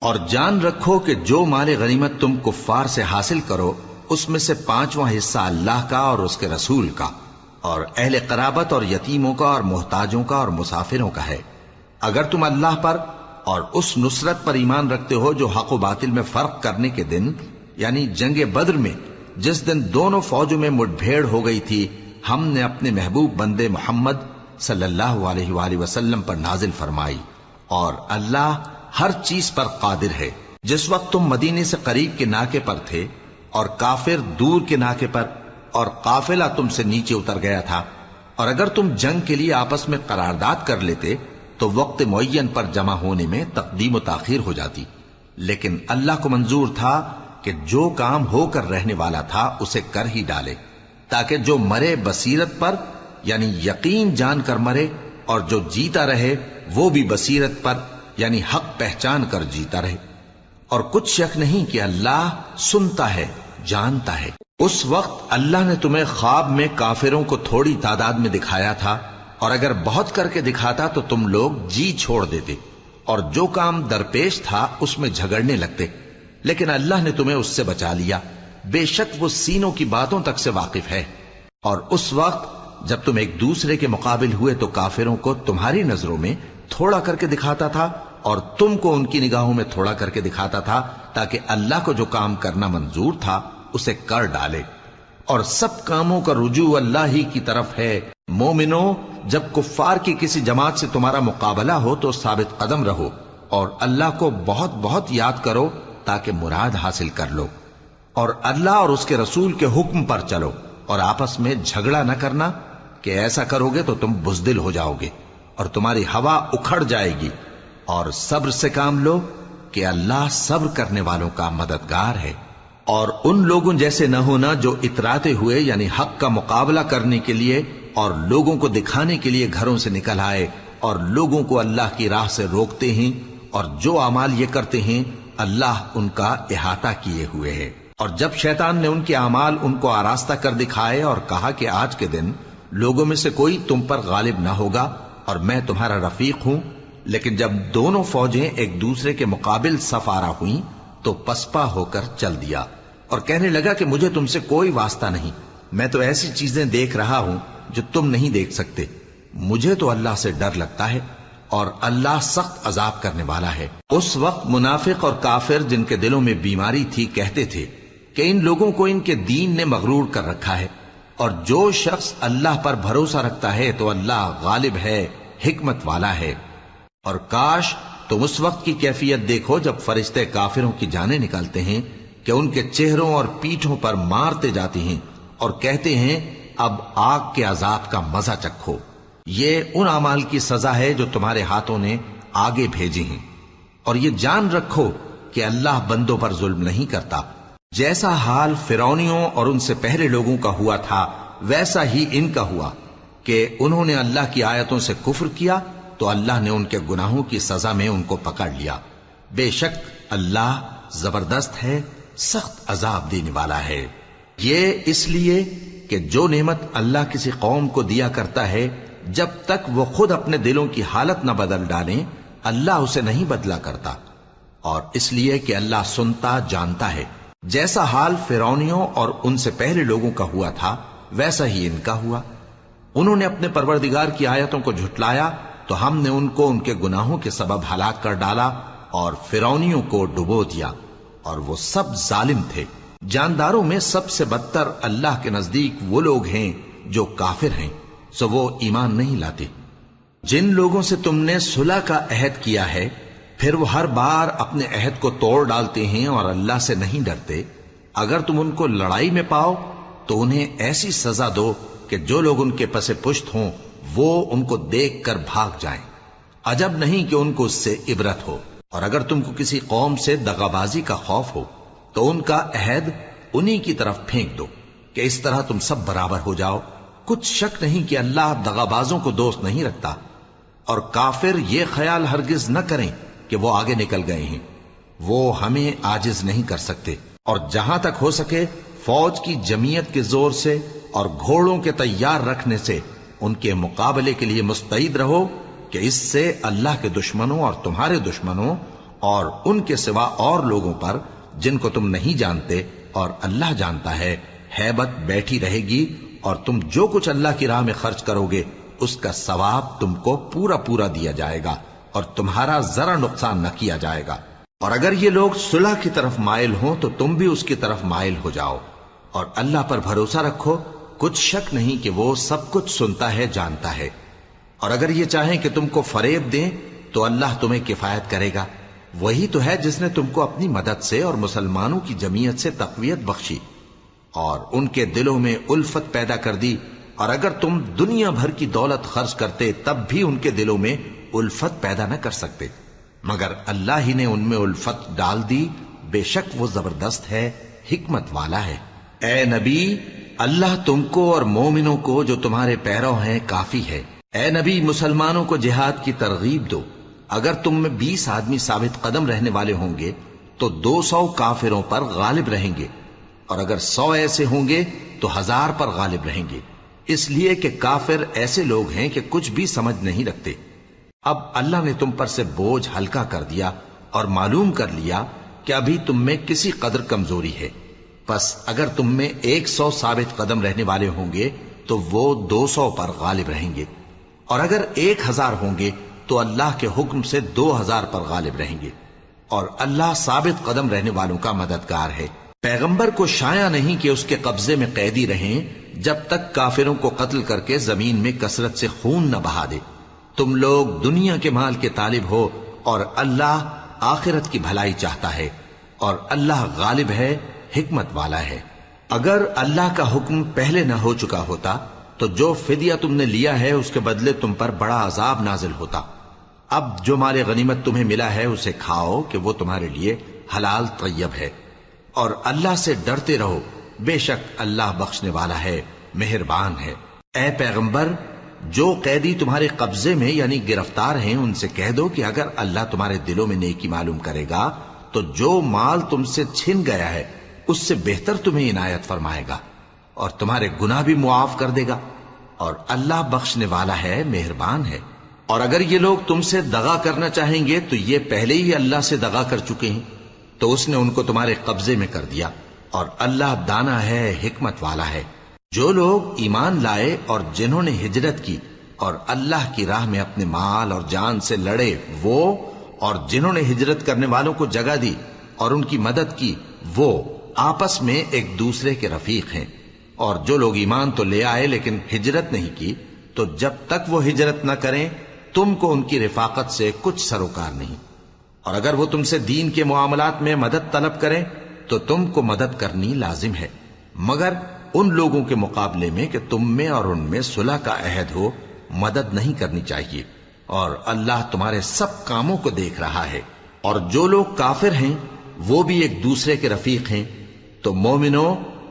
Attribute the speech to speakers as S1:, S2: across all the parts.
S1: اور جان رکھو کہ جو مال غنیمت تم کفار سے حاصل کرو اس میں سے 5واں حصہ اللہ کا اور اس کے رسول کا اور اہل قرابت اور یتیموں کا اور محتاجوں کا اور مسافروں کا ہے، اگر تم اللہ پر اور اس نصرت پر ایمان رکھتے ہو جو حق و باطل میں فرق کرنے کے دن یعنی جنگ بدر میں جس دن دونوں فوجوں میں مٹ بھیڑ ہو گئی تھی ہم نے اپنے محبوب بندے محمد صلی اللہ علیہ وآلہ وسلم پر نازل فرمائی، اور اللہ ہر چیز پر قادر ہے۔ جس وقت تم مدینے سے قریب کے ناکے پر تھے اور کافر دور کے ناکے پر اور قافلہ تم سے نیچے اتر گیا تھا، اور اگر تم جنگ کے لیے آپس میں قرارداد کر لیتے تو وقت معین پر جمع ہونے میں تقدیم و تاخیر ہو جاتی، لیکن اللہ کو منظور تھا کہ جو کام ہو کر رہنے والا تھا اسے کر ہی ڈالے، تاکہ جو مرے بصیرت پر یعنی یقین جان کر مرے، اور جو جیتا رہے وہ بھی بصیرت پر یعنی حق پہچان کر جیتا رہے۔ اور کچھ شک نہیں کہ اللہ سنتا ہے، جانتا ہے۔ اس وقت اللہ نے تمہیں خواب میں کافروں کو تھوڑی تعداد میں دکھایا تھا، اور اگر بہت کر کے دکھاتا تو تم لوگ جی چھوڑ دیتے اور جو کام درپیش تھا اس میں جھگڑنے لگتے، لیکن اللہ نے تمہیں اس سے بچا لیا، بے شک وہ سینوں کی باتوں تک سے واقف ہے۔ اور اس وقت جب تم ایک دوسرے کے مقابل ہوئے تو کافروں کو تمہاری نظروں میں تھوڑا کر کے دکھاتا تھا اور تم کو ان کی نگاہوں میں تھوڑا کر کے دکھاتا تھا، تاکہ اللہ کو جو کام کرنا منظور تھا اسے کر ڈالے، اور سب کاموں کا رجوع اللہ ہی کی طرف ہے۔ مومنو، جب کفار کی کسی جماعت سے تمہارا مقابلہ ہو تو ثابت قدم رہو اور اللہ کو بہت بہت یاد کرو تاکہ مراد حاصل کر لو، اور اللہ اور اس کے رسول کے حکم پر چلو، اور آپس میں جھگڑا نہ کرنا کہ ایسا کرو گے تو تم بزدل ہو جاؤ گے اور تمہاری ہوا اکھڑ جائے گی، اور صبر سے کام لو کہ اللہ صبر کرنے والوں کا مددگار ہے۔ اور ان لوگوں جیسے نہ ہونا جو اتراتے ہوئے یعنی حق کا مقابلہ کرنے کے لیے اور لوگوں کو دکھانے کے لیے گھروں سے نکل آئے اور لوگوں کو اللہ کی راہ سے روکتے ہیں، اور جو اعمال یہ کرتے ہیں اللہ ان کا احاطہ کیے ہوئے ہے۔ اور جب شیطان نے ان کے اعمال ان کو آراستہ کر دکھائے اور کہا کہ آج کے دن لوگوں میں سے کوئی تم پر غالب نہ ہوگا اور میں تمہارا رفیق ہوں، لیکن جب دونوں فوجیں ایک دوسرے کے مقابل صف آرا ہوئیں تو پسپا ہو کر چل دیا اور کہنے لگا کہ مجھے تم سے کوئی واسطہ نہیں، میں تو ایسی چیزیں دیکھ رہا ہوں جو تم نہیں دیکھ سکتے، مجھے تو اللہ سے ڈر لگتا ہے اور اللہ سخت عذاب کرنے والا ہے۔ اس وقت منافق اور کافر جن کے دلوں میں بیماری تھی کہتے تھے کہ ان لوگوں کو ان کے دین نے مغرور کر رکھا ہے، اور جو شخص اللہ پر بھروسہ رکھتا ہے تو اللہ غالب ہے، حکمت والا ہے۔ اور کاش تم اس وقت کی کیفیت دیکھو جب فرشتے کافروں کی جانیں نکالتے ہیں کہ ان کے چہروں اور پیٹھوں پر مارتے جاتے ہیں اور کہتے ہیں اب آگ کے عذاب کا مزہ چکھو، یہ ان اعمال کی سزا ہے جو تمہارے ہاتھوں نے آگے بھیجے ہیں۔ اور یہ جان رکھو کہ اللہ بندوں پر ظلم نہیں کرتا، جیسا حال فرعونیوں اور ان سے پہلے لوگوں کا ہوا تھا ویسا ہی ان کا ہوا کہ انہوں نے اللہ کی آیتوں سے کفر کیا تو اللہ نے ان کے گناہوں کی سزا میں ان کو پکڑ لیا، بے شک اللہ زبردست ہے، سخت عذاب دینے والا ہے۔ یہ اس لیے کہ جو نعمت اللہ کسی قوم کو دیا کرتا ہے جب تک وہ خود اپنے دلوں کی حالت نہ بدل ڈالیں اللہ اسے نہیں بدلا کرتا، اور اس لیے کہ اللہ سنتا جانتا ہے۔ جیسا حال فرعونیوں اور ان سے پہلے لوگوں کا ہوا تھا ویسا ہی ان کا ہوا، انہوں نے اپنے پروردگار کی آیتوں کو جھٹلایا تو ہم نے ان کو ان کے گناہوں کے سبب ہلاک کر ڈالا اور فرعونیوں کو ڈبو دیا، اور وہ سب ظالم تھے۔ جانداروں میں سب سے بدتر اللہ کے نزدیک وہ لوگ ہیں جو کافر ہیں، سو وہ ایمان نہیں لاتے۔ جن لوگوں سے تم نے صلح کا عہد کیا ہے پھر وہ ہر بار اپنے عہد کو توڑ ڈالتے ہیں اور اللہ سے نہیں ڈرتے، اگر تم ان کو لڑائی میں پاؤ تو انہیں ایسی سزا دو کہ جو لوگ ان کے پس پشت ہوں وہ ان کو دیکھ کر بھاگ جائیں، عجب نہیں کہ ان کو اس سے عبرت ہو۔ اور اگر تم کو کسی قوم سے دغابازی کا خوف ہو تو ان کا عہد انہی کی طرف پھینک دو کہ اس طرح تم سب برابر ہو جاؤ، کچھ شک نہیں کہ اللہ دغابازوں کو دوست نہیں رکھتا۔ اور کافر یہ خیال ہرگز نہ کریں کہ وہ آگے نکل گئے ہیں، وہ ہمیں عاجز نہیں کر سکتے۔ اور جہاں تک ہو سکے فوج کی جمعیت کے زور سے اور گھوڑوں کے تیار رکھنے سے ان کے مقابلے کے لیے مستعد رہو کہ اس سے اللہ کے دشمنوں اور تمہارے دشمنوں اور ان کے سوا اور لوگوں پر جن کو تم نہیں جانتے اور اللہ جانتا ہے ہیبت بیٹھی رہے گی، اور تم جو کچھ اللہ کی راہ میں خرچ کرو گے اس کا ثواب تم کو پورا پورا دیا جائے گا اور تمہارا ذرا نقصان نہ کیا جائے گا۔ اور اگر یہ لوگ صلح کی طرف مائل ہوں تو تم بھی اس کی طرف مائل ہو جاؤ، اور اللہ پر بھروسہ رکھو، کچھ شک نہیں کہ وہ سب کچھ سنتا ہے، جانتا ہے۔ اور اگر یہ چاہیں کہ تم کو فریب دیں تو اللہ تمہیں کفایت کرے گا، وہی تو ہے جس نے تم کو اپنی مدد سے اور مسلمانوں کی جمعیت سے تقویت بخشی اور ان کے دلوں میں الفت پیدا کر دی، اور اگر تم دنیا بھر کی دولت خرچ کرتے تب بھی ان کے دلوں میں الفت پیدا نہ کر سکتے، مگر اللہ ہی نے ان میں الفت ڈال دی، بے شک وہ زبردست ہے، حکمت والا ہے۔ اے نبی، اللہ تم کو اور مومنوں کو جو تمہارے پیرو ہیں کافی ہے۔ اے نبی، مسلمانوں کو جہاد کی ترغیب دو۔ اگر تم میں 20 آدمی ثابت قدم رہنے والے ہوں گے تو 200 کافروں پر غالب رہیں گے، اور اگر 100 ایسے ہوں گے تو 1000 پر غالب رہیں گے، اس لیے کہ کافر ایسے لوگ ہیں کہ کچھ بھی سمجھ نہیں رکھتے۔ اب اللہ نے تم پر سے بوجھ ہلکا کر دیا اور معلوم کر لیا کہ ابھی تم میں کسی قدر کمزوری ہے، پس اگر تم میں 100 ثابت قدم رہنے والے ہوں گے تو وہ 200 پر غالب رہیں گے، اور اگر 1000 ہوں گے تو اللہ کے حکم سے 2000 پر غالب رہیں گے، اور اللہ ثابت قدم رہنے والوں کا مددگار ہے۔ پیغمبر کو شایع نہیں کہ اس کے قبضے میں قیدی رہیں جب تک کافروں کو قتل کر کے زمین میں کثرت سے خون نہ بہا دے۔ تم لوگ دنیا کے مال کے طالب ہو اور اللہ آخرت کی بھلائی چاہتا ہے، اور اللہ غالب ہے، حکمت والا ہے۔ اگر اللہ کا حکم پہلے نہ ہو چکا ہوتا تو جو فدیہ تم نے لیا ہے اس کے بدلے تم پر بڑا عذاب نازل ہوتا۔ اب جو مال غنیمت تمہیں ملا ہے اسے کھاؤ کہ وہ تمہارے لیے حلال طیب ہے، اور اللہ سے ڈرتے رہو، بے شک اللہ بخشنے والا ہے، مہربان ہے۔ اے پیغمبر، جو قیدی تمہارے قبضے میں یعنی گرفتار ہیں ان سے کہہ دو کہ اگر اللہ تمہارے دلوں میں نیکی معلوم کرے گا تو جو مال تم سے چھن گیا ہے اس سے بہتر تمہیں عنایت فرمائے گا، اور تمہارے گناہ بھی معاف کر دے گا، اور اللہ بخشنے والا ہے، مہربان ہے۔ اور اگر یہ لوگ تم سے دغا کرنا چاہیں گے تو یہ پہلے ہی اللہ سے دغا کر چکے ہیں، تو اس نے ان کو تمہارے قبضے میں کر دیا، اور اللہ دانا ہے، حکمت والا ہے۔ جو لوگ ایمان لائے اور جنہوں نے ہجرت کی اور اللہ کی راہ میں اپنے مال اور جان سے لڑے، وہ اور جنہوں نے ہجرت کرنے والوں کو جگہ دی اور ان کی مدد کی، وہ آپس میں ایک دوسرے کے رفیق ہیں۔ اور جو لوگ ایمان تو لے آئے لیکن ہجرت نہیں کی، تو جب تک وہ ہجرت نہ کریں تم کو ان کی رفاقت سے کچھ سروکار نہیں، اور اگر وہ تم سے دین کے معاملات میں مدد طلب کریں تو تم کو مدد کرنی لازم ہے، مگر ان لوگوں کے مقابلے میں کہ تم میں اور ان میں صلح کا عہد ہو مدد نہیں کرنی چاہیے، اور اللہ تمہارے سب کاموں کو دیکھ رہا ہے۔ اور جو لوگ کافر ہیں وہ بھی ایک دوسرے کے رفیق ہیں۔ تو مومنو،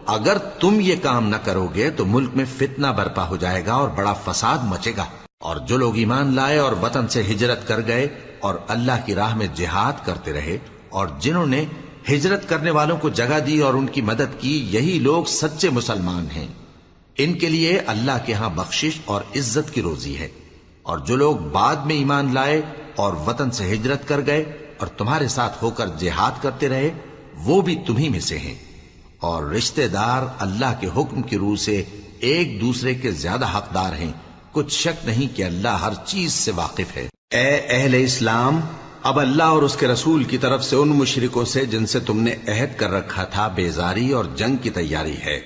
S1: اگر تم یہ کام نہ کرو گے تو ملک میں فتنہ برپا ہو جائے گا اور بڑا فساد مچے گا۔ اور جو لوگ ایمان لائے اور وطن سے ہجرت کر گئے اور اللہ کی راہ میں جہاد کرتے رہے، اور جنہوں نے ہجرت کرنے والوں کو جگہ دی اور ان کی مدد کی، یہی لوگ سچے مسلمان ہیں۔ ان کے لیے اللہ کے ہاں بخشش اور عزت کی روزی ہے۔ اور جو لوگ بعد میں ایمان لائے اور وطن سے ہجرت کر گئے اور تمہارے ساتھ ہو کر جہاد کرتے رہے، وہ بھی تمہیں میں سے ہیں۔ اور رشتہ دار اللہ کے حکم کی روح سے ایک دوسرے کے زیادہ حقدار ہیں، کچھ شک نہیں کہ اللہ ہر چیز سے واقف ہے۔ اے اہل اسلام، اب اللہ اور اس کے رسول کی طرف سے ان مشرکوں سے جن سے تم نے عہد کر رکھا تھا بیزاری اور جنگ کی تیاری ہے۔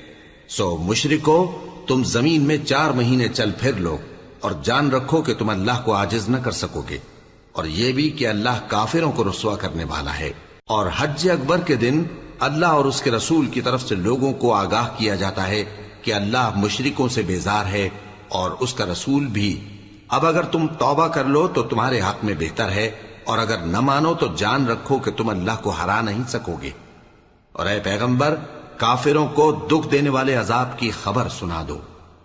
S1: سو مشرکو، تم زمین میں 4 مہینے چل پھر لو، اور جان رکھو کہ تم اللہ کو عاجز نہ کر سکو گے، اور یہ بھی کہ اللہ کافروں کو رسوا کرنے والا ہے۔ اور حج اکبر کے دن اللہ اور اس کے رسول کی طرف سے لوگوں کو آگاہ کیا جاتا ہے کہ اللہ مشرکوں سے بیزار ہے اور اس کا رسول بھی۔ اب اگر تم توبہ کر لو تو تمہارے حق میں بہتر ہے، اور اگر نہ مانو تو جان رکھو کہ تم اللہ کو ہرا نہیں سکو گے۔ اور اے پیغمبر، کافروں کو دکھ دینے والے عذاب کی خبر سنا دو۔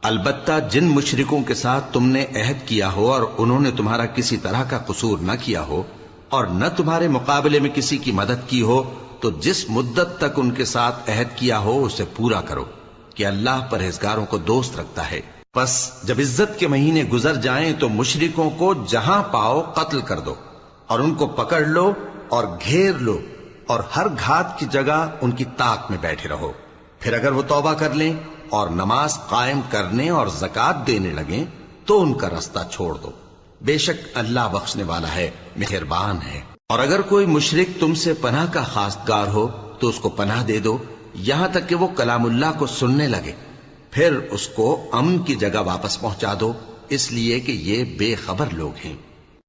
S1: البتہ جن مشرکوں کے ساتھ تم نے عہد کیا ہو اور انہوں نے تمہارا کسی طرح کا قصور نہ کیا ہو اور نہ تمہارے مقابلے میں کسی کی مدد کی ہو، تو جس مدت تک ان کے ساتھ عہد کیا ہو اسے پورا کرو، کہ اللہ پرہیزگاروں کو دوست رکھتا ہے۔ پس جب عزت کے مہینے گزر جائیں تو مشرکوں کو جہاں پاؤ قتل کر دو، اور ان کو پکڑ لو اور گھیر لو اور ہر گھات کی جگہ ان کی طاق میں بیٹھے رہو. پھر اگر وہ توبہ کر لیں اور نماز قائم کرنے اور زکات دینے لگیں تو ان کا رستہ چھوڑ دو. بے شک اللہ بخشنے والا ہے، مہربان ہے. اور اگر کوئی مشرک تم سے پناہ کا خواستگار ہو تو اس کو پناہ دے دو یہاں تک کہ وہ کلام اللہ کو سننے لگے، پھر اس کو امن کی جگہ واپس پہنچا دو، اس لیے کہ یہ بے خبر لوگ ہیں.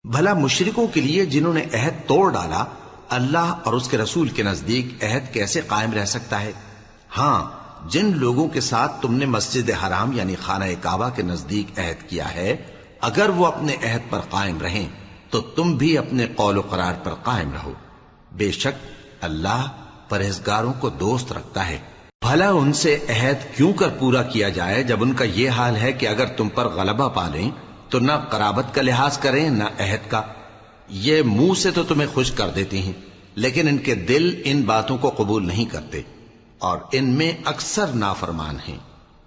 S1: بھلا مشرکوں کے لیے جنہوں نے عہد توڑ ڈالا اللہ اور اس کے رسول کے نزدیک عہد کیسے قائم رہ سکتا ہے؟ ہاں، جن لوگوں کے ساتھ تم نے مسجد حرام یعنی خانہ کعبہ کے نزدیک عہد کیا ہے، اگر وہ اپنے عہد پر قائم رہیں تو تم بھی اپنے قول و قرار پر قائم رہو. بے شک اللہ پرہیزگاروں کو دوست رکھتا ہے. بھلا ان سے عہد کیوں کر پورا کیا جائے جب ان کا یہ حال ہے کہ اگر تم پر غلبہ پا لیں تو نہ قرابت کا لحاظ کریں نہ عہد کا. یہ منہ سے تو تمہیں خوش کر دیتی ہیں لیکن ان کے دل ان باتوں کو قبول نہیں کرتے اور ان میں اکثر نافرمان ہیں.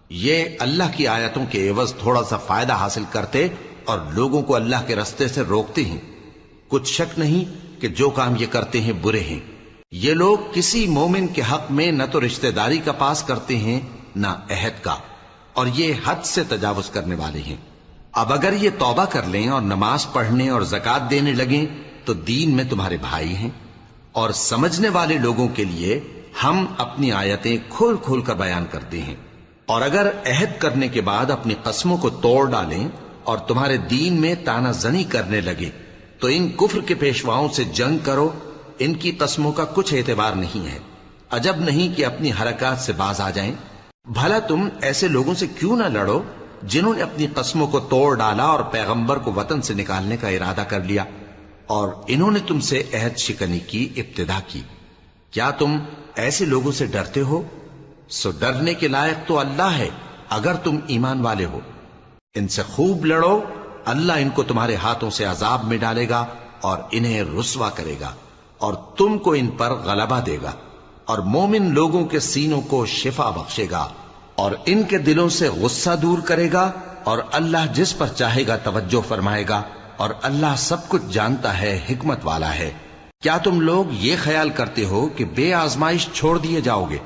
S1: یہ اللہ کی آیتوں کے عوض تھوڑا سا فائدہ حاصل کرتے اور لوگوں کو اللہ کے رستے سے روکتے ہیں. کچھ شک نہیں کہ جو کام یہ کرتے ہیں برے ہیں. یہ لوگ کسی مومن کے حق میں نہ تو رشتہ داری کا پاس کرتے ہیں نہ عہد کا، اور یہ حد سے تجاوز کرنے والے ہیں. اب اگر یہ توبہ کر لیں اور نماز پڑھنے اور زکات دینے لگیں تو دین میں تمہارے بھائی ہیں. اور سمجھنے والے لوگوں کے لیے ہم اپنی آیتیں کھول کھول کر بیان کرتے ہیں. اور اگر عہد کرنے کے بعد اپنی قسموں کو توڑ ڈالیں اور تمہارے دین میں تانا زنی کرنے لگے تو ان کفر کے پیشواؤں سے جنگ کرو. ان کی قسموں کا کچھ اعتبار نہیں ہے. عجب نہیں کہ اپنی حرکات سے باز آ جائیں. بھلا تم ایسے لوگوں سے کیوں نہ لڑو جنہوں نے اپنی قسموں کو توڑ ڈالا اور پیغمبر کو وطن سے نکالنے کا ارادہ کر لیا اور انہوں نے تم سے عہد شکنی کی ابتدا کی. کیا تم ایسے لوگوں سے ڈرتے ہو؟ سو ڈرنے کے لائق تو اللہ ہے اگر تم ایمان والے ہو. ان سے خوب لڑو، اللہ ان کو تمہارے ہاتھوں سے عذاب میں ڈالے گا اور انہیں رسوا کرے گا اور تم کو ان پر غلبہ دے گا اور مومن لوگوں کے سینوں کو شفا بخشے گا اور ان کے دلوں سے غصہ دور کرے گا اور اللہ جس پر چاہے گا توجہ فرمائے گا اور اللہ سب کچھ جانتا ہے، حکمت والا ہے. کیا تم لوگ یہ خیال کرتے ہو کہ بے آزمائش چھوڑ دیے جاؤ گے؟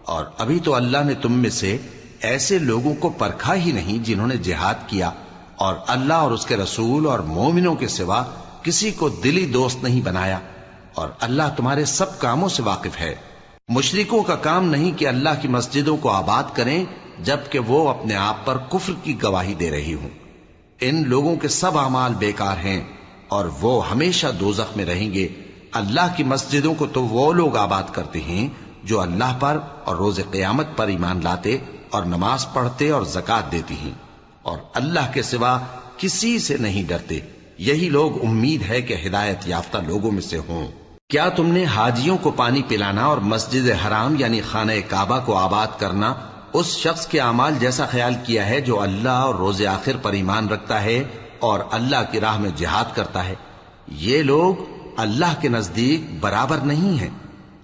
S1: اور ابھی تو اللہ نے تم میں سے ایسے لوگوں کو پرکھا ہی نہیں جنہوں نے جہاد کیا اور اللہ اور اس کے رسول اور مومنوں کے سوا کسی کو دلی دوست نہیں بنایا. اور اللہ تمہارے سب کاموں سے واقف ہے. مشرکوں کا کام نہیں کہ اللہ کی مسجدوں کو آباد کریں جبکہ وہ اپنے آپ پر کفر کی گواہی دے رہی ہوں. ان لوگوں کے سب اعمال بیکار ہیں اور وہ ہمیشہ دوزخ میں رہیں گے. اللہ کی مسجدوں کو تو وہ لوگ آباد کرتے ہیں جو اللہ پر اور روز قیامت پر ایمان لاتے اور نماز پڑھتے اور زکات دیتی ہیں اور اللہ کے سوا کسی سے نہیں ڈرتے. یہی لوگ امید ہے کہ ہدایت یافتہ لوگوں میں سے ہوں. کیا تم نے حاجیوں کو پانی پلانا اور مسجد حرام یعنی خانہ کعبہ کو آباد کرنا اس شخص کے اعمال جیسا خیال کیا ہے جو اللہ اور روز آخر پر ایمان رکھتا ہے اور اللہ کی راہ میں جہاد کرتا ہے؟ یہ لوگ اللہ کے نزدیک برابر نہیں ہیں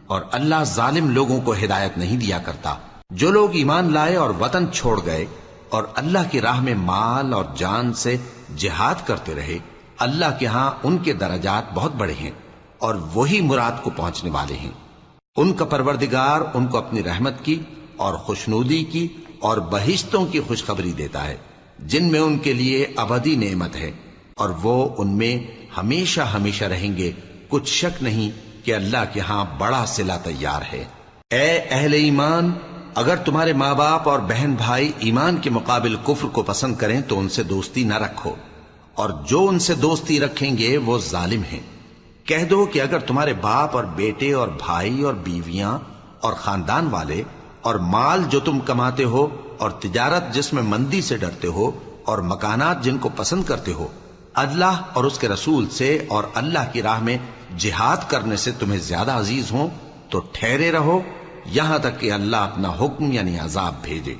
S1: اور اللہ ظالم لوگوں کو ہدایت نہیں دیا کرتا. جو لوگ ایمان لائے اور وطن چھوڑ گئے اور اللہ کی راہ میں مال اور جان سے جہاد کرتے رہے، اللہ کے ہاں ان کے درجات بہت بڑے ہیں اور وہی مراد کو پہنچنے والے ہیں. ان کا پروردگار ان کو اپنی رحمت کی اور خوشنودی کی اور بہشتوں کی خوشخبری دیتا ہے جن میں ان کے لیے ابدی نعمت ہے اور وہ ان میں ہمیشہ ہمیشہ رہیں گے. کچھ شک نہیں کہ اللہ کے ہاں بڑا صلہ تیار ہے. اے اہل ایمان، اگر تمہارے ماں باپ اور بہن بھائی ایمان کے مقابل کفر کو پسند کریں تو ان سے دوستی نہ رکھو، اور جو ان سے دوستی رکھیں گے وہ ظالم ہیں. کہہ دو کہ اگر تمہارے باپ اور بیٹے اور بھائی اور بیویاں اور خاندان والے اور مال جو تم کماتے ہو اور تجارت جس میں مندی سے ڈرتے ہو اور مکانات جن کو پسند کرتے ہو اللہ اور اس کے رسول سے اور اللہ کی راہ میں جہاد کرنے سے تمہیں زیادہ عزیز ہوں تو ٹھہرے رہو یہاں تک کہ اللہ اپنا حکم یعنی عذاب بھیجے.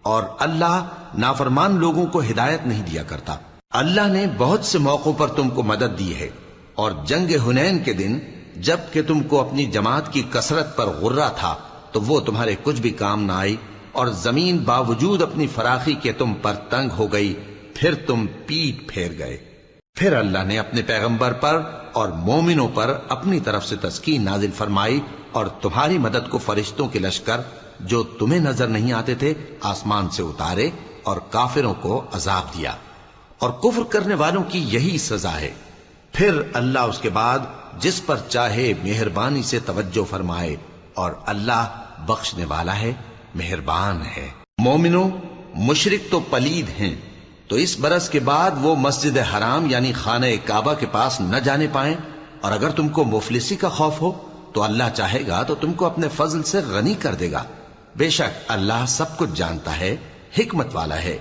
S1: اور اللہ نافرمان لوگوں کو ہدایت نہیں دیا کرتا. اللہ نے بہت سے موقعوں پر تم کو مدد دی ہے، اور جنگ حنین کے دن جب کہ تم کو اپنی جماعت کی کثرت پر غرہ تھا تو وہ تمہارے کچھ بھی کام نہ آئی اور زمین باوجود اپنی فراخی کے تم پر تنگ ہو گئی، پھر تم پیٹ پھیر گئے. پھر اللہ نے اپنے پیغمبر پر اور مومنوں پر اپنی طرف سے تسکین نازل فرمائی اور تمہاری مدد کو فرشتوں کے لشکر جو تمہیں نظر نہیں آتے تھے آسمان سے اتارے اور کافروں کو عذاب دیا، اور کفر کرنے والوں کی یہی سزا ہے۔ پھر اللہ اس کے بعد جس پر چاہے مہربانی سے توجہ فرمائے، اور اللہ بخشنے والا ہے، مہربان ہے۔ مومنوں، مشرک تو پلید ہیں، تو اس برس کے بعد وہ مسجد حرام یعنی خانہ کعبہ کے پاس نہ جانے پائیں، اور اگر تم کو مفلسی کا خوف ہو تو اللہ چاہے گا تو تم کو اپنے فضل سے غنی کر دے گا۔ بے شک اللہ سب کچھ جانتا ہے، حکمت والا ہے۔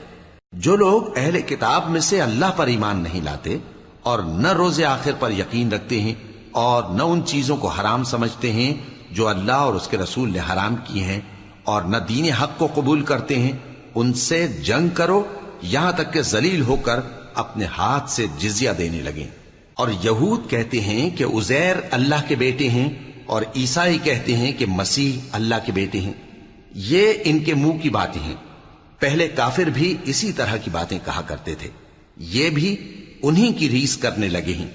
S1: جو لوگ اہل کتاب میں سے اللہ پر ایمان نہیں لاتے اور نہ روز آخر پر یقین رکھتے ہیں اور نہ ان چیزوں کو حرام سمجھتے ہیں جو اللہ اور اس کے رسول نے حرام کی ہیں، اور نہ دین حق کو قبول کرتے ہیں، ان سے جنگ کرو یہاں تک کہ ذلیل ہو کر اپنے ہاتھ سے جزیہ دینے لگیں۔ اور یہود کہتے ہیں کہ عزیر اللہ کے بیٹے ہیں، اور عیسائی کہتے ہیں کہ مسیح اللہ کے بیٹے ہیں۔ یہ ان کے منہ کی باتیں ہیں، پہلے کافر بھی اسی طرح کی باتیں کہا کرتے تھے، یہ بھی انہی کی ریس کرنے لگے ہیں۔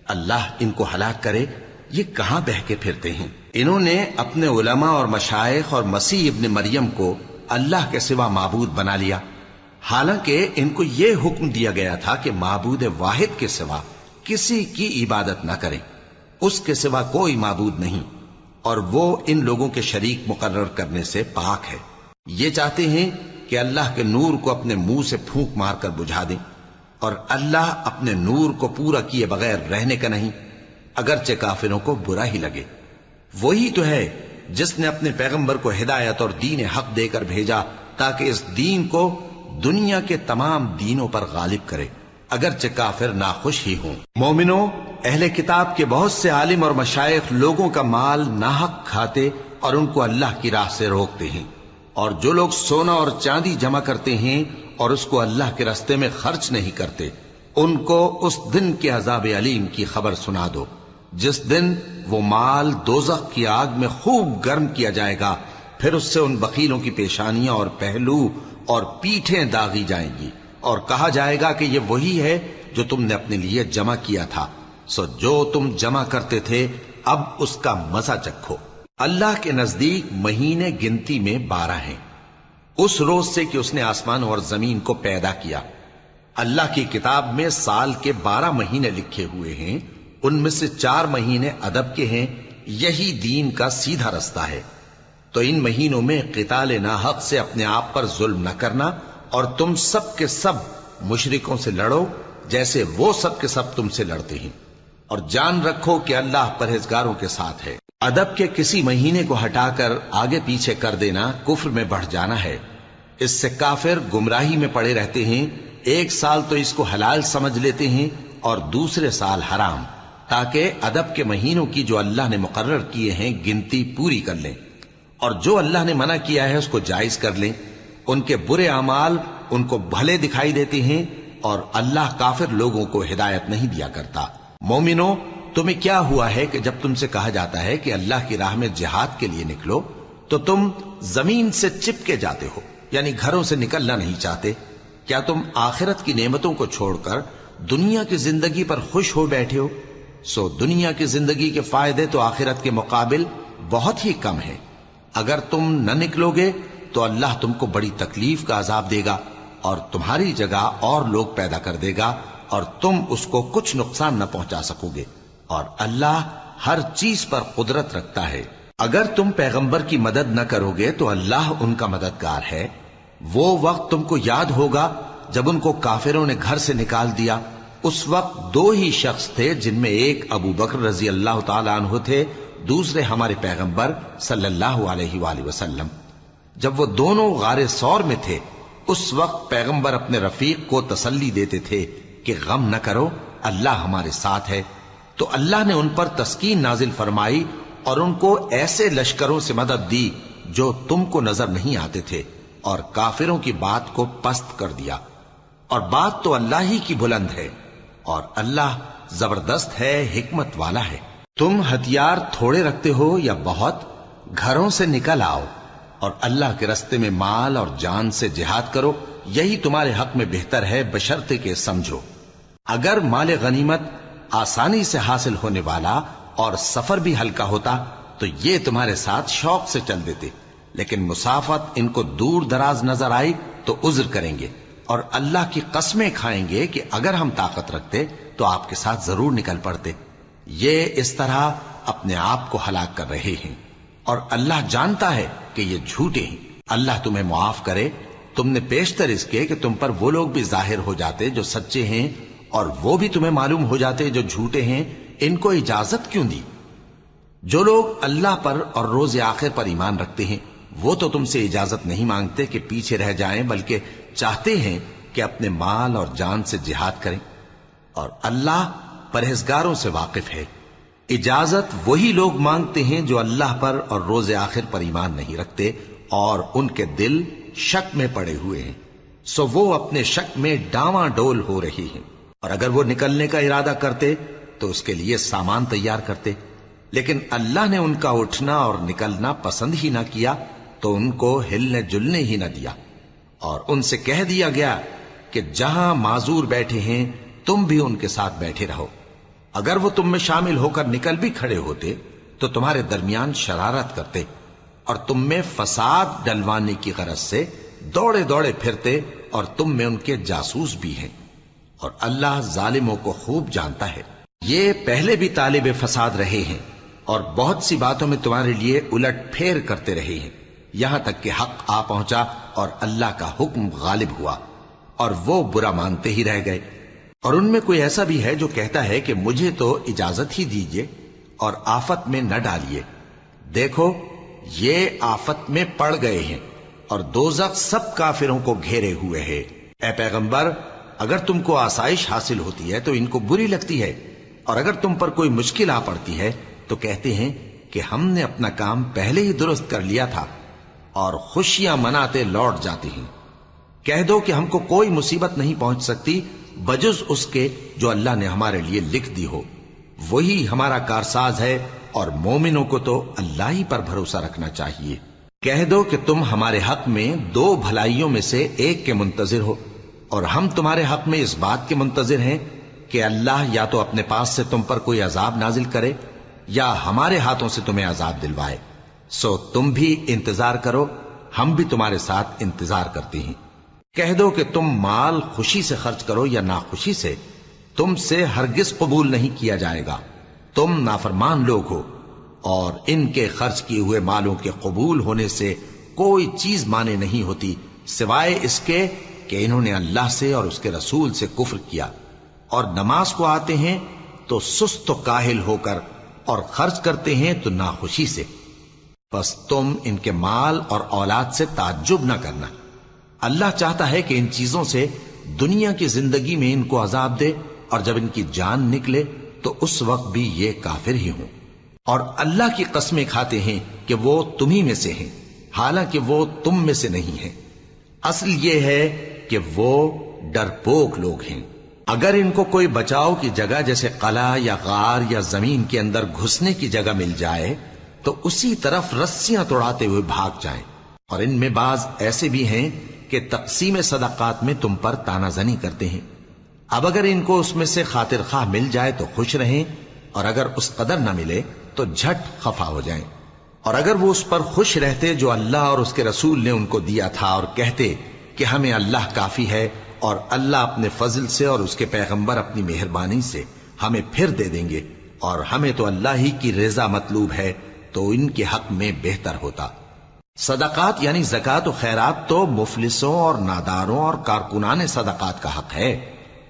S1: اللہ ان کو ہلاک کرے، یہ کہاں بہ کے پھرتے ہیں۔ انہوں نے اپنے علماء اور مشائخ اور مسیح ابن مریم کو اللہ کے سوا معبود بنا لیا، حالانکہ ان کو یہ حکم دیا گیا تھا کہ معبود واحد کے سوا کسی کی عبادت نہ کریں، اس کے سوا کوئی معبود نہیں، اور وہ ان لوگوں کے شریک مقرر کرنے سے پاک ہے۔ یہ چاہتے ہیں کہ اللہ کے نور کو اپنے منہ سے پھونک مار کر بجھا دیں، اور اللہ اپنے نور کو پورا کیے بغیر رہنے کا نہیں، اگرچہ کافروں کو برا ہی لگے۔ وہی تو ہے جس نے اپنے پیغمبر کو ہدایت اور دین حق دے کر بھیجا تاکہ اس دین کو دنیا کے تمام دینوں پر غالب کرے، اگرچہ کافر ناخوش ہی ہوں۔ مومنوں، اہل کتاب کے بہت سے عالم اور مشائخ لوگوں کا مال ناحق کھاتے اور ان کو اللہ کی راہ سے روکتے ہیں، اور جو لوگ سونا اور چاندی جمع کرتے ہیں اور اس کو اللہ کے راستے میں خرچ نہیں کرتے، ان کو اس دن کے عذاب علیم کی خبر سنا دو، جس دن وہ مال دوزخ کی آگ میں خوب گرم کیا جائے گا، پھر اس سے ان بخیلوں کی پیشانیاں اور پہلو اور پیٹھیں داغی جائیں گی، اور کہا جائے گا کہ یہ وہی ہے جو تم نے اپنے لیے جمع کیا تھا، سو جو تم جمع کرتے تھے اب اس کا مزہ چکھو۔ اللہ کے نزدیک مہینے گنتی میں 12 ہیں، اس روز سے کہ اس نے آسمان اور زمین کو پیدا کیا۔ اللہ کی کتاب میں سال کے 12 مہینے لکھے ہوئے ہیں، ان میں سے 4 مہینے ادب کے ہیں، یہی دین کا سیدھا رستہ ہے۔ تو ان مہینوں میں قتال ناحق سے اپنے آپ پر ظلم نہ کرنا، اور تم سب کے سب مشرکوں سے لڑو جیسے وہ سب کے سب تم سے لڑتے ہیں، اور جان رکھو کہ اللہ پرہیزگاروں کے ساتھ ہے۔ ادب کے کسی مہینے کو ہٹا کر آگے پیچھے کر دینا کفر میں بڑھ جانا ہے، اس سے کافر گمراہی میں پڑے رہتے ہیں۔ ایک سال تو اس کو حلال سمجھ لیتے ہیں اور دوسرے سال حرام، تاکہ ادب کے مہینوں کی جو اللہ نے مقرر کیے ہیں گنتی پوری کر لیں، اور جو اللہ نے منع کیا ہے اس کو جائز کر لیں۔ ان کے برے اعمال ان کو بھلے دکھائی دیتے ہیں، اور اللہ کافر لوگوں کو ہدایت نہیں دیا کرتا۔ مومنوں، تمہیں کیا ہوا ہے کہ جب تم سے کہا جاتا ہے کہ اللہ کی راہ میں جہاد کے لیے نکلو تو تم زمین سے چپکے جاتے ہو، یعنی گھروں سے نکلنا نہیں چاہتے؟ کیا تم آخرت کی نعمتوں کو چھوڑ کر دنیا کی زندگی پر خوش ہو بیٹھے ہو؟ سو دنیا کی زندگی کے فائدے تو آخرت کے مقابل بہت ہی کم ہیں۔ اگر تم نہ نکلو گے تو اللہ تم کو بڑی تکلیف کا عذاب دے گا، اور تمہاری جگہ اور لوگ پیدا کر دے گا، اور تم اس کو کچھ نقصان نہ پہنچا سکو گے، اور اللہ ہر چیز پر قدرت رکھتا ہے۔ اگر تم پیغمبر کی مدد نہ کرو گے تو اللہ ان کا مددگار ہے۔ وہ وقت تم کو یاد ہوگا جب ان کو کافروں نے گھر سے نکال دیا، اس وقت 2 ہی شخص تھے، جن میں ایک ابو بکر رضی اللہ تعالی عنہ تھے، دوسرے ہمارے پیغمبر صلی اللہ علیہ وآلہ وسلم۔ جب وہ دونوں غار ثور میں تھے، اس وقت پیغمبر اپنے رفیق کو تسلی دیتے تھے کہ غم نہ کرو، اللہ ہمارے ساتھ ہے۔ تو اللہ نے ان پر تسکین نازل فرمائی اور ان کو ایسے لشکروں سے مدد دی جو تم کو نظر نہیں آتے تھے، اور کافروں کی بات کو پست کر دیا۔ اور بات تو اللہ ہی کی بلند ہے، اور اللہ زبردست ہے، حکمت والا ہے۔ تم ہتھیار تھوڑے رکھتے ہو یا بہت، گھروں سے نکل آؤ اور اللہ کے راستے میں مال اور جان سے جہاد کرو، یہی تمہارے حق میں بہتر ہے، بشرطے کہ سمجھو۔ اگر مال غنیمت آسانی سے حاصل ہونے والا اور سفر بھی ہلکا ہوتا تو یہ تمہارے ساتھ شوق سے چل دیتے، لیکن مسافت ان کو دور دراز نظر آئی تو عذر کریں گے اور اللہ کی قسمیں کھائیں گے کہ اگر ہم طاقت رکھتے تو آپ کے ساتھ ضرور نکل پڑتے۔ یہ اس طرح اپنے آپ کو ہلاک کر رہے ہیں اور اللہ جانتا ہے کہ یہ جھوٹے ہیں۔ اللہ تمہیں معاف کرے، تم نے پیشتر اس کے کہ تم پر وہ لوگ بھی ظاہر ہو جاتے جو سچے ہیں اور وہ بھی تمہیں معلوم ہو جاتے جو جھوٹے ہیں، ان کو اجازت کیوں دی؟ جو لوگ اللہ پر اور روز آخر پر ایمان رکھتے ہیں وہ تو تم سے اجازت نہیں مانگتے کہ پیچھے رہ جائیں، بلکہ چاہتے ہیں کہ اپنے مال اور جان سے جہاد کریں، اور اللہ پرہیزگاروں سے واقف ہے۔ اجازت وہی لوگ مانگتے ہیں جو اللہ پر اور روز آخر پر ایمان نہیں رکھتے اور ان کے دل شک میں پڑے ہوئے ہیں، سو وہ اپنے شک میں ڈاواں ڈول ہو رہی ہیں، اور اگر وہ نکلنے کا ارادہ کرتے تو اس کے لیے سامان تیار کرتے، لیکن اللہ نے ان کا اٹھنا اور نکلنا پسند ہی نہ کیا تو ان کو ہلنے جلنے ہی نہ دیا، اور ان سے کہہ دیا گیا کہ جہاں معذور بیٹھے ہیں تم بھی ان کے ساتھ بیٹھے رہو۔ اگر وہ تم میں شامل ہو کر نکل بھی کھڑے ہوتے تو تمہارے درمیان شرارت کرتے اور تم میں فساد ڈلوانے کی غرض سے دوڑے دوڑے پھرتے، اور تم میں ان کے جاسوس بھی ہیں، اور اللہ ظالموں کو خوب جانتا ہے۔ یہ پہلے بھی طالب فساد رہے ہیں اور بہت سی باتوں میں تمہارے لیے الٹ پھیر کرتے رہے ہیں، یہاں تک کہ حق آ پہنچا اور اللہ کا حکم غالب ہوا، اور وہ برا مانتے ہی رہ گئے۔ اور ان میں کوئی ایسا بھی ہے جو کہتا ہے کہ مجھے تو اجازت ہی دیجئے اور آفت میں نہ ڈالیے۔ دیکھو یہ آفت میں پڑ گئے ہیں اور دوزخ سب کافروں کو گھیرے ہوئے ہے۔ اے پیغمبر، اگر تم کو آسائش حاصل ہوتی ہے تو ان کو بری لگتی ہے، اور اگر تم پر کوئی مشکل آ پڑتی ہے تو کہتے ہیں کہ ہم نے اپنا کام پہلے ہی درست کر لیا تھا، اور خوشیاں مناتے لوٹ جاتے ہیں۔ کہہ دو کہ ہم کو کوئی مصیبت نہیں پہنچ سکتی بجز اس کے جو اللہ نے ہمارے لیے لکھ دی ہو، وہی ہمارا کارساز ہے، اور مومنوں کو تو اللہ ہی پر بھروسہ رکھنا چاہیے۔ کہہ دو کہ تم ہمارے حق میں دو بھلائیوں میں سے ایک کے منتظر ہو، اور ہم تمہارے حق میں اس بات کے منتظر ہیں کہ اللہ یا تو اپنے پاس سے تم پر کوئی عذاب نازل کرے یا ہمارے ہاتھوں سے تمہیں عذاب دلوائے، سو تم بھی انتظار کرو، ہم بھی تمہارے ساتھ انتظار کرتے ہیں۔ کہہ دو کہ تم مال خوشی سے خرچ کرو یا ناخوشی سے، تم سے ہرگز قبول نہیں کیا جائے گا، تم نافرمان لوگ ہو، اور ان کے خرچ کیے ہوئے مالوں کے قبول ہونے سے کوئی چیز مانے نہیں ہوتی سوائے اس کے کہ انہوں نے اللہ سے اور اس کے رسول سے کفر کیا، اور نماز کو آتے ہیں تو سست و کاہل ہو کر، اور خرچ کرتے ہیں تو ناخوشی سے۔ بس تم ان کے مال اور اولاد سے تعجب نہ کرنا، اللہ چاہتا ہے کہ ان چیزوں سے دنیا کی زندگی میں ان کو عذاب دے، اور جب ان کی جان نکلے تو اس وقت بھی یہ کافر ہی ہوں، اور اللہ کی قسمیں کھاتے ہیں کہ وہ تمہیں میں سے ہیں، حالانکہ وہ تم میں سے نہیں ہیں۔ اصل یہ ہے کہ وہ ڈرپوک لوگ ہیں۔ اگر ان کو کوئی بچاؤ کی جگہ جیسے قلعہ یا غار یا زمین کے اندر گھسنے کی جگہ مل جائے تو اسی طرف رسیاں توڑاتے ہوئے بھاگ جائیں، اور ان میں بعض ایسے بھی ہیں کہ تقسیم صدقات میں تم پر تانا زنی کرتے ہیں۔ اب اگر ان کو اس میں سے خاطر خواہ مل جائے تو خوش رہیں، اور اگر اس قدر نہ ملے تو جھٹ خفا ہو جائیں، اور اگر وہ اس پر خوش رہتے جو اللہ اور اس کے رسول نے ان کو دیا تھا، اور کہتے کہ ہمیں اللہ کافی ہے، اور اللہ اپنے فضل سے اور اس کے پیغمبر اپنی مہربانی سے ہمیں پھر دے دیں گے، اور ہمیں تو اللہ ہی کی رضا مطلوب ہے، تو ان کے حق میں بہتر ہوتا۔ صدقات یعنی زکوٰۃ و خیرات تو مفلسوں اور ناداروں اور کارکنان صدقات کا حق ہے،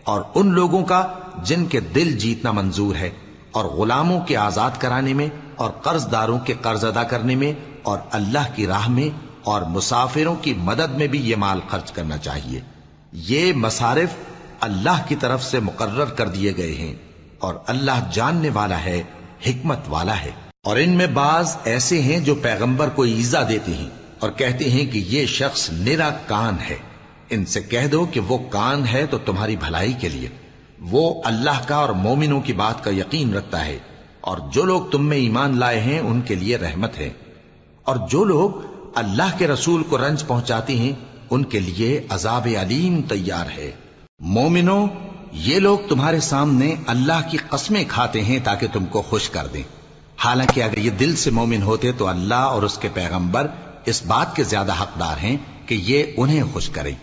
S1: اور ان لوگوں کا جن کے دل جیتنا منظور ہے، اور غلاموں کے آزاد کرانے میں، اور قرض داروں کے قرض ادا کرنے میں، اور اللہ کی راہ میں، اور مسافروں کی مدد میں بھی یہ مال خرچ کرنا چاہیے۔ یہ مصارف اللہ کی طرف سے مقرر کر دیے گئے ہیں، اور اللہ جاننے والا ہے، حکمت والا ہے۔ اور ان میں بعض ایسے ہیں جو پیغمبر کو ایذا دیتے ہیں اور کہتے ہیں کہ یہ شخص نرا کان ہے۔ ان سے کہہ دو کہ وہ کان ہے تو تمہاری بھلائی کے لیے، وہ اللہ کا اور مومنوں کی بات کا یقین رکھتا ہے، اور جو لوگ تم میں ایمان لائے ہیں ان کے لیے رحمت ہے، اور جو لوگ اللہ کے رسول کو رنج پہنچاتے ہیں ان کے لیے عذاب علیم تیار ہے۔ مومنوں، یہ لوگ تمہارے سامنے اللہ کی قسمیں کھاتے ہیں تاکہ تم کو خوش کر دیں، حالانکہ اگر یہ دل سے مومن ہوتے تو اللہ اور اس کے پیغمبر اس بات کے زیادہ حقدار ہیں کہ یہ انہیں خوش کریں۔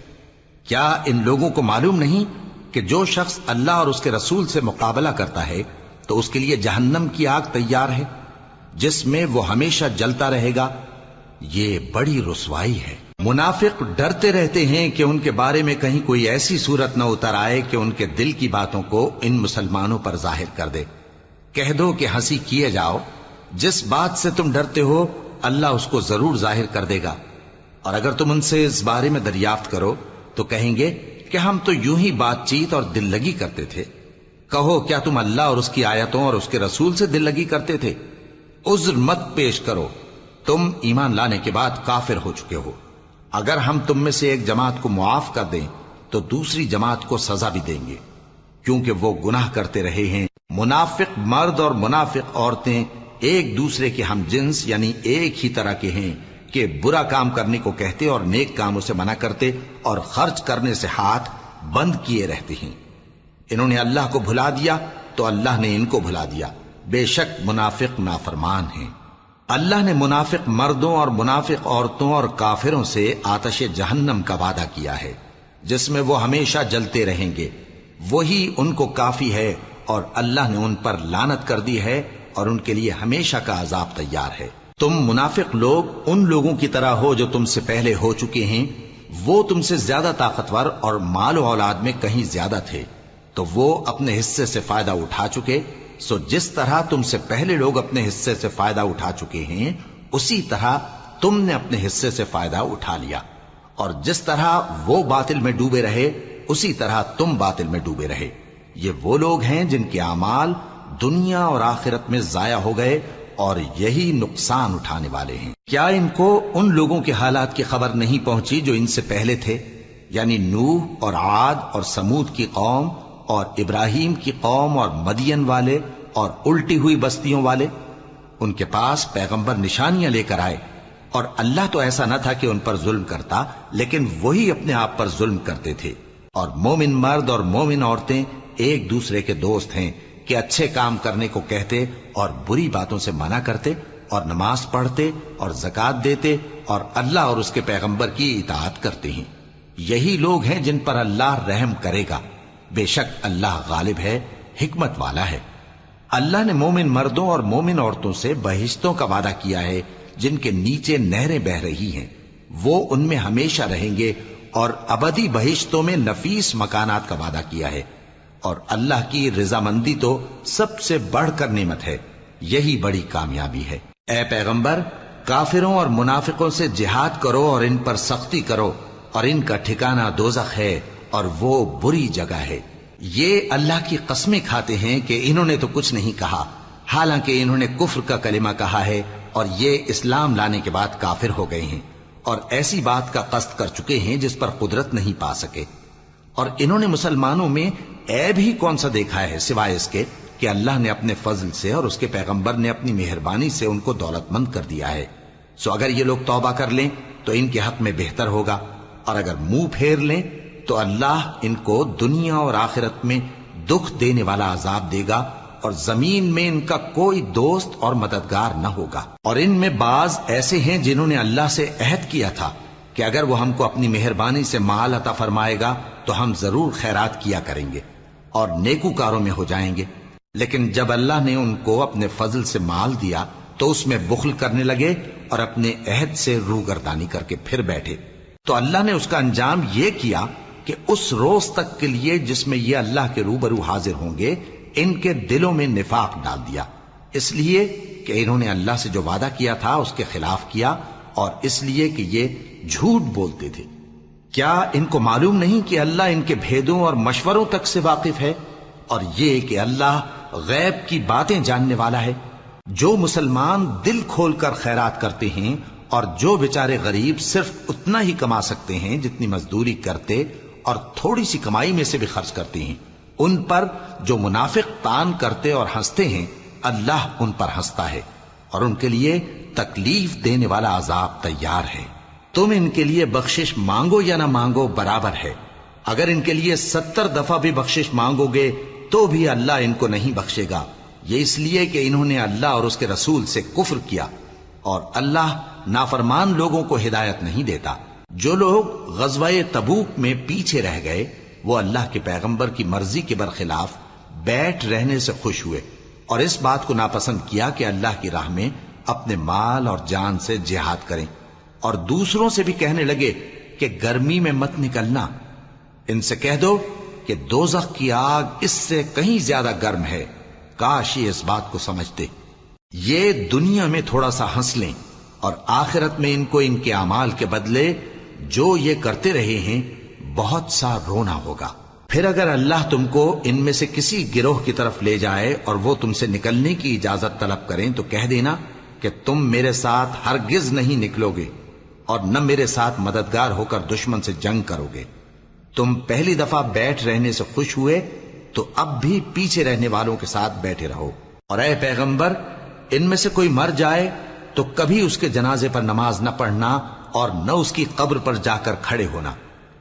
S1: کیا ان لوگوں کو معلوم نہیں کہ جو شخص اللہ اور اس کے رسول سے مقابلہ کرتا ہے تو اس کے لیے جہنم کی آگ تیار ہے جس میں وہ ہمیشہ جلتا رہے گا؟ یہ بڑی رسوائی ہے۔ منافق ڈرتے رہتے ہیں کہ ان کے بارے میں کہیں کوئی ایسی صورت نہ اتر آئے کہ ان کے دل کی باتوں کو ان مسلمانوں پر ظاہر کر دے۔ کہہ دو کہ ہنسی کیے جاؤ، جس بات سے تم ڈرتے ہو اللہ اس کو ضرور ظاہر کر دے گا، اور اگر تم ان سے اس بارے میں دریافت کرو تو کہیں گے کہ ہم تو یوں ہی بات چیت اور دل لگی کرتے تھے۔ کہو کیا تم اللہ اور اس کی آیتوں اور اس کے رسول سے دل لگی کرتے تھے؟ عذر مت پیش کرو، تم ایمان لانے کے بعد کافر ہو چکے ہو۔ اگر ہم تم میں سے ایک جماعت کو معاف کر دیں تو دوسری جماعت کو سزا بھی دیں گے، کیونکہ وہ گناہ کرتے رہے ہیں۔ منافق مرد اور منافق عورتیں ایک دوسرے کے ہم جنس یعنی ایک ہی طرح کے ہیں کہ برا کام کرنے کو کہتے اور نیک کاموں سے منع کرتے اور خرچ کرنے سے ہاتھ بند کیے رہتے ہیں۔ انہوں نے اللہ کو بھلا دیا تو اللہ نے ان کو بھلا دیا، بے شک منافق نافرمان ہیں۔ اللہ نے منافق مردوں اور منافق عورتوں اور کافروں سے آتش جہنم کا وعدہ کیا ہے جس میں وہ ہمیشہ جلتے رہیں گے، وہی ان کو کافی ہے، اور اللہ نے ان پر لعنت کر دی ہے اور ان کے لیے ہمیشہ کا عذاب تیار ہے۔ تم منافق لوگ ان لوگوں کی طرح ہو جو تم سے پہلے ہو چکے ہیں، وہ تم سے زیادہ طاقتور اور مال و اولاد میں کہیں زیادہ تھے تو وہ اپنے حصے سے فائدہ اٹھا چکے، سو جس طرح تم سے پہلے لوگ اپنے حصے سے فائدہ اٹھا چکے ہیں اسی طرح تم نے اپنے حصے سے فائدہ اٹھا لیا، اور جس طرح وہ باطل میں ڈوبے رہے اسی طرح تم باطل میں ڈوبے رہے۔ یہ وہ لوگ ہیں جن کے اعمال دنیا اور آخرت میں ضائع ہو گئے اور یہی نقصان اٹھانے والے ہیں۔ کیا ان کو ان لوگوں کے حالات کی خبر نہیں پہنچی جو ان سے پہلے تھے، یعنی نوح اور عاد اور سمود کی قوم اور ابراہیم کی قوم اور مدین والے اور الٹی ہوئی بستیوں والے؟ ان کے پاس پیغمبر نشانیاں لے کر آئے، اور اللہ تو ایسا نہ تھا کہ ان پر ظلم کرتا، لیکن وہی اپنے آپ پر ظلم کرتے تھے۔ اور مومن مرد اور مومن عورتیں ایک دوسرے کے دوست ہیں کہ اچھے کام کرنے کو کہتے اور بری باتوں سے منع کرتے اور نماز پڑھتے اور زکوٰۃ دیتے اور اللہ اور اس کے پیغمبر کی اطاعت کرتے ہیں۔ یہی لوگ ہیں جن پر اللہ رحم کرے گا، بے شک اللہ غالب ہے، حکمت والا ہے۔ اللہ نے مومن مردوں اور مومن عورتوں سے بہشتوں کا وعدہ کیا ہے جن کے نیچے نہریں بہ رہی ہیں، وہ ان میں ہمیشہ رہیں گے، اور ابدی بہشتوں میں نفیس مکانات کا وعدہ کیا ہے۔ اور اللہ کی رضامندی تو سب سے بڑھ کر نعمت ہے، یہی بڑی کامیابی ہے۔ اے پیغمبر، کافروں اور منافقوں سے جہاد کرو اور ان پر سختی کرو، اور ان کا ٹھکانہ دوزخ ہے اور وہ بری جگہ ہے۔ یہ اللہ کی قسمیں کھاتے ہیں کہ انہوں نے تو کچھ نہیں کہا، حالانکہ انہوں نے کفر کا کلمہ کہا ہے اور یہ اسلام لانے کے بعد کافر ہو گئے ہیں، اور ایسی بات کا قصد کر چکے ہیں جس پر قدرت نہیں پا سکے۔ اور انہوں نے مسلمانوں میں عیب ہی کون سا دیکھا ہے سوائے اس کے کہ اللہ نے اپنے فضل سے اور اس کے پیغمبر نے اپنی مہربانی سے ان کو دولت مند کر دیا ہے۔ سو اگر یہ لوگ توبہ کر لیں تو ان کے حق میں بہتر ہوگا، اور اگر منہ پھیر لیں تو اللہ ان کو دنیا اور آخرت میں دکھ دینے والا عذاب دے گا، اور زمین میں ان کا کوئی دوست اور مددگار نہ ہوگا۔ اور ان میں بعض ایسے ہیں جنہوں نے اللہ سے عہد کیا تھا کہ اگر وہ ہم کو اپنی مہربانی سے مال عطا فرمائے گا تو ہم ضرور خیرات کیا کریں گے اور نیکوکاروں میں ہو جائیں گے، لیکن جب اللہ نے ان کو اپنے فضل سے مال دیا تو اس میں بخل کرنے لگے اور اپنے عہد سے روگردانی کر کے پھر بیٹھے، تو اللہ نے اس کا انجام یہ کیا کہ اس روز تک کے لیے جس میں یہ اللہ کے روبرو حاضر ہوں گے ان کے دلوں میں نفاق ڈال دیا، اس لیے کہ انہوں نے اللہ سے جو وعدہ کیا تھا اس کے خلاف کیا، اور اس لیے کہ یہ جھوٹ بولتے تھے۔ کیا ان کو معلوم نہیں کہ اللہ ان کے بھیدوں اور مشوروں تک سے واقف ہے، اور یہ کہ اللہ غیب کی باتیں جاننے والا ہے؟ جو مسلمان دل کھول کر خیرات کرتے ہیں اور جو بیچارے غریب صرف اتنا ہی کما سکتے ہیں جتنی مزدوری کرتے اور تھوڑی سی کمائی میں سے بھی خرچ کرتے ہیں، ان پر جو منافق تان کرتے اور ہنستے ہیں اللہ ان پر ہنستا ہے، اور ان کے لیے تکلیف دینے والا عذاب تیار ہے۔ تم ان کے لیے بخشش مانگو یا نہ مانگو برابر ہے، اگر ان کے لیے 70 دفعہ بھی بخشش مانگو گے تو بھی اللہ ان کو نہیں بخشے گا، یہ اس لیے کہ انہوں نے اللہ اور اس کے رسول سے کفر کیا، اور اللہ نافرمان لوگوں کو ہدایت نہیں دیتا۔ جو لوگ غزوہ تبوک میں پیچھے رہ گئے وہ اللہ کے پیغمبر کی مرضی کے برخلاف بیٹھ رہنے سے خوش ہوئے اور اس بات کو ناپسند کیا کہ اللہ کی راہ میں اپنے مال اور جان سے جہاد کریں، اور دوسروں سے بھی کہنے لگے کہ گرمی میں مت نکلنا، ان سے کہہ دو کہ دوزخ کی آگ اس سے کہیں زیادہ گرم ہے، کاش یہ اس بات کو سمجھتے۔ یہ دنیا میں تھوڑا سا ہنس لیں اور آخرت میں ان کو ان کے اعمال کے بدلے جو یہ کرتے رہے ہیں بہت سا رونا ہوگا۔ پھر اگر اللہ تم کو ان میں سے کسی گروہ کی طرف لے جائے اور وہ تم سے نکلنے کی اجازت طلب کریں تو کہہ دینا کہ تم میرے ساتھ ہرگز نہیں نکلو گے اور نہ میرے ساتھ مددگار ہو کر دشمن سے جنگ کرو گے۔ تم پہلی دفعہ بیٹھ رہنے سے خوش ہوئے تو اب بھی پیچھے رہنے والوں کے ساتھ بیٹھے رہو، اور اے پیغمبر ان میں سے کوئی مر جائے تو کبھی اس کے جنازے پر نماز نہ پڑھنا اور نہ اس کی قبر پر جا کر کھڑے ہونا۔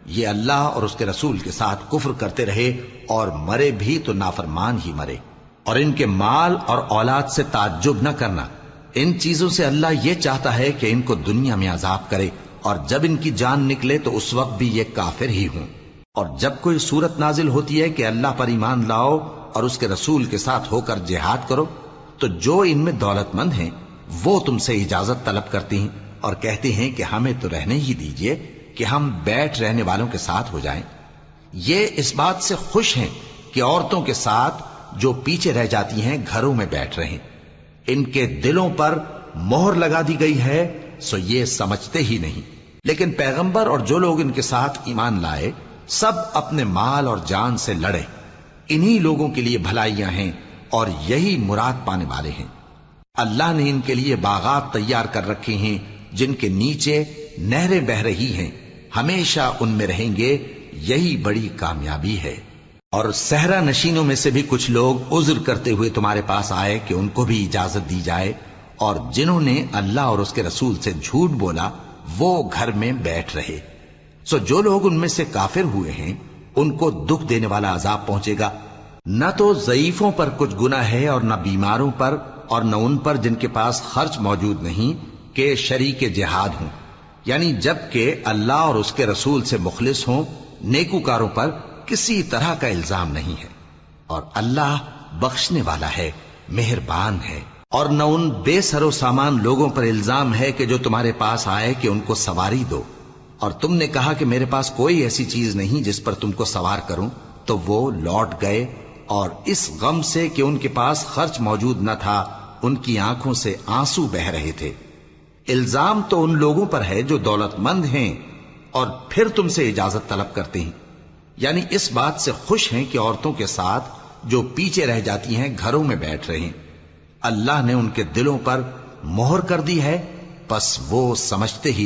S1: یہ اللہ اور اس کے رسول کے ساتھ کفر کرتے رہے اور مرے بھی تو نافرمان ہی مرے۔ اور ان کے مال اور اولاد سے تعجب نہ کرنا، ان چیزوں سے اللہ یہ چاہتا ہے کہ ان کو دنیا میں عذاب کرے، اور جب ان کی جان نکلے تو اس وقت بھی یہ کافر ہی ہوں۔ اور جب کوئی صورت نازل ہوتی ہے کہ اللہ پر ایمان لاؤ اور اس کے رسول کے ساتھ ہو کر جہاد کرو تو جو ان میں دولت مند ہیں وہ تم سے اجازت طلب کرتی ہیں اور کہتے ہیں کہ ہمیں تو رہنے ہی دیجئے کہ ہم بیٹھ رہنے والوں کے ساتھ ہو جائیں۔ یہ اس بات سے خوش ہیں کہ عورتوں کے ساتھ جو پیچھے رہ جاتی ہیں گھروں میں بیٹھ رہیں، ان کے دلوں پر مہر لگا دی گئی ہے سو یہ سمجھتے ہی نہیں۔ لیکن پیغمبر اور جو لوگ ان کے ساتھ ایمان لائے سب اپنے مال اور جان سے لڑے، انہی لوگوں کے لیے بھلائیاں ہیں اور یہی مراد پانے والے ہیں۔ اللہ نے ان کے لیے باغات تیار کر رکھے ہیں جن کے نیچے نہریں بہ رہی ہیں، ہمیشہ ان میں رہیں گے، یہی بڑی کامیابی ہے۔ اور صحرا نشینوں میں سے بھی کچھ لوگ عذر کرتے ہوئے تمہارے پاس آئے کہ ان کو بھی اجازت دی جائے، اور جنہوں نے اللہ اور اس کے رسول سے جھوٹ بولا وہ گھر میں بیٹھ رہے۔ سو جو لوگ ان میں سے کافر ہوئے ہیں ان کو دکھ دینے والا عذاب پہنچے گا، نہ تو ضعیفوں پر کچھ گناہ ہے اور نہ بیماروں پر اور نہ ان پر جن کے پاس خرچ موجود نہیں کہ شریک جہاد ہوں، یعنی جب کہ اللہ اور اس کے رسول سے مخلص ہوں، نیکوکاروں پر کسی طرح کا الزام نہیں ہے، اور اللہ بخشنے والا ہے، مہربان ہے۔ اور نہ ان بے سر و سامان لوگوں پر الزام ہے کہ جو تمہارے پاس آئے کہ ان کو سواری دو، اور تم نے کہا کہ میرے پاس کوئی ایسی چیز نہیں جس پر تم کو سوار کروں، تو وہ لوٹ گئے، اور اس غم سے کہ ان کے پاس خرچ موجود نہ تھا ان کی آنکھوں سے آنسو بہ رہے تھے۔ الزام تو ان لوگوں پر ہے جو دولت مند ہیں اور پھر تم سے اجازت طلب کرتے ہیں، یعنی اس بات سے خوش ہیں کہ عورتوں کے ساتھ جو پیچھے رہ جاتی ہیں گھروں میں بیٹھ رہے ہیں۔ اللہ نے ان کے دلوں پر مہر کر دی ہے، پس وہ سمجھتے ہی